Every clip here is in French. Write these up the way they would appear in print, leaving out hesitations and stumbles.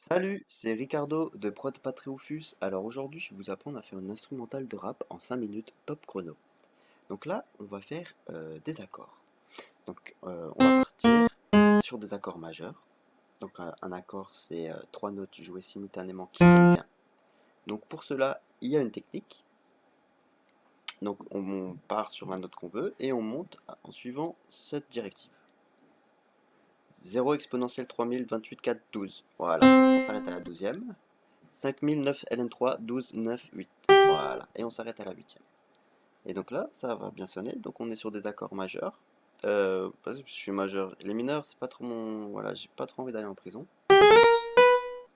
Salut, c'est Ricardo de Prod Patriofus. Alors aujourd'hui, je vais vous apprendre à faire une instrumentale de rap en 5 minutes top chrono. Donc là, on va faire des accords. Donc on va partir sur des accords majeurs. Donc un accord, c'est trois notes jouées simultanément qui sonnent bien. Donc pour cela, il y a une technique. Donc on part sur la note qu'on veut et on monte en suivant cette directive. 0 exponentielle 3000, 28, 4, 12. Voilà, on s'arrête à la 12e. 5009 LN3 12 9 8. Voilà, et on s'arrête à la 8e. Et donc là, ça va bien sonner. Donc on est sur des accords majeurs. Parce que je suis majeur. Les mineurs, c'est pas trop mon. Voilà, j'ai pas trop envie d'aller en prison.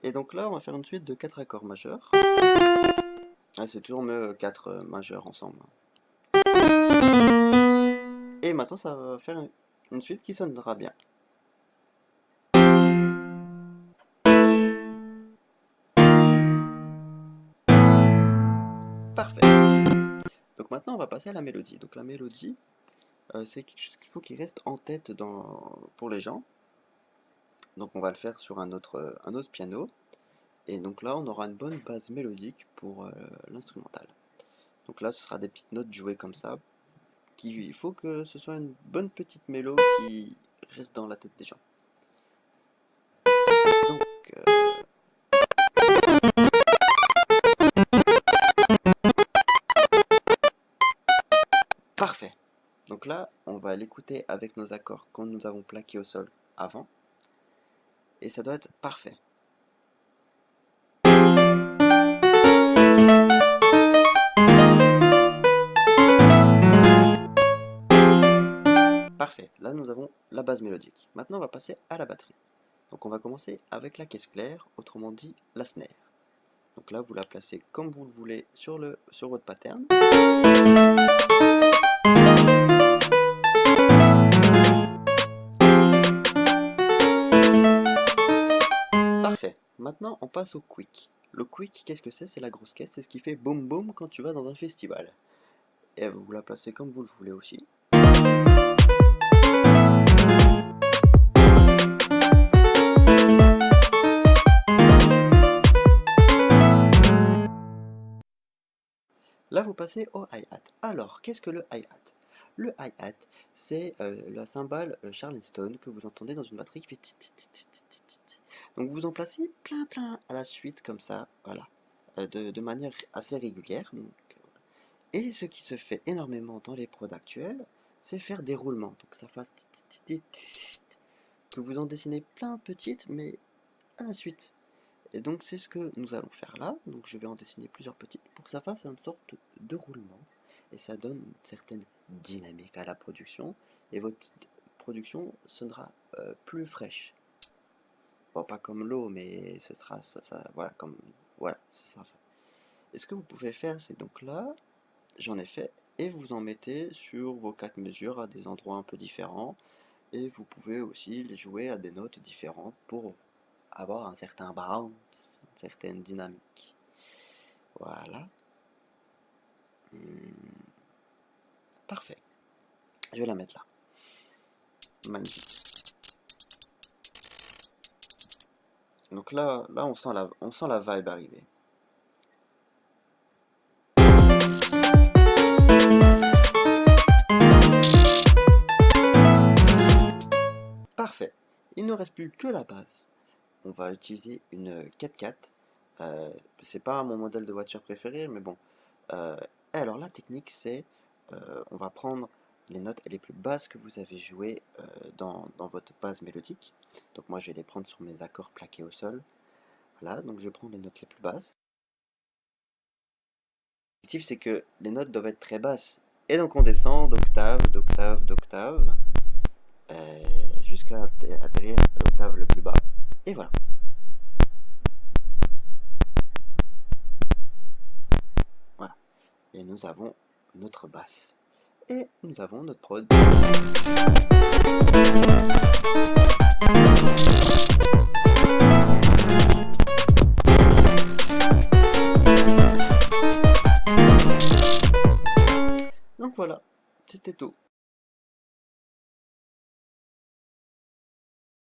Et donc là, on va faire une suite de 4 accords majeurs. Ah, c'est toujours mieux 4 majeurs ensemble. Et maintenant, ça va faire une suite qui sonnera bien. Parfait. Donc maintenant, on va passer à la mélodie. Donc la mélodie, c'est quelque chose qu'il faut qu'il reste en tête pour les gens. Donc on va le faire sur un autre piano. Et donc là, on aura une bonne base mélodique pour l'instrumental. Donc là, ce sera des petites notes jouées comme ça. Il faut que ce soit une bonne petite mélo qui reste dans la tête des gens. Donc, parfait. Donc là, on va l'écouter avec nos accords que nous avons plaqués au sol avant. Et ça doit être parfait. Parfait, là nous avons la base mélodique. Maintenant on va passer à la batterie. Donc on va commencer avec la caisse claire, autrement dit la snare. Donc là vous la placez comme vous le voulez sur votre pattern. Parfait, maintenant on passe au quick. Le quick, qu'est-ce que c'est? C'est la grosse caisse, c'est ce qui fait boum boum quand tu vas dans un festival. Et vous la placez comme vous le voulez aussi. Là, vous passez au hi-hat. Alors, qu'est-ce que le hi-hat? Le hi-hat, c'est la cymbale Charleston que vous entendez dans une batterie qui fait tit, tit, tit, tit, tit, tit. Donc, vous en placez plein à la suite, comme ça, voilà, de manière assez régulière. Donc, et ce qui se fait énormément dans les prods actuels, c'est faire des roulements. Donc, ça fasse tit, tit, tit, tit, tit, que vous en dessinez plein de petites, mais à la suite. Et donc c'est ce que nous allons faire là. Donc je vais en dessiner plusieurs petites pour que ça fasse une sorte de roulement. Et ça donne une certaine dynamique à la production. Et votre production sonnera plus fraîche. Bon, pas comme l'eau, mais ce sera ça, voilà, comme voilà. Ça. Et ce que vous pouvez faire, c'est donc là, j'en ai fait, et vous en mettez sur vos 4 mesures à des endroits un peu différents. Et vous pouvez aussi les jouer à des notes différentes pour avoir un certain bounce, une certaine dynamique. Voilà. Parfait. Je vais la mettre là. Magnifique. Donc là on sent la vibe arriver. Parfait. Il ne reste plus que la base. On va utiliser une 4x4. C'est pas mon modèle de voiture préféré, mais bon. Alors la technique, c'est on va prendre les notes les plus basses que vous avez jouées dans votre base mélodique. Donc moi, je vais les prendre sur mes accords plaqués au sol. Voilà, donc je prends les notes les plus basses. L'objectif, c'est que les notes doivent être très basses. Et donc on descend d'octave, jusqu'à atterrir à l'octave le plus bas. Et voilà. Voilà. Et nous avons notre basse. Et nous avons notre prod. Donc voilà, c'était tout.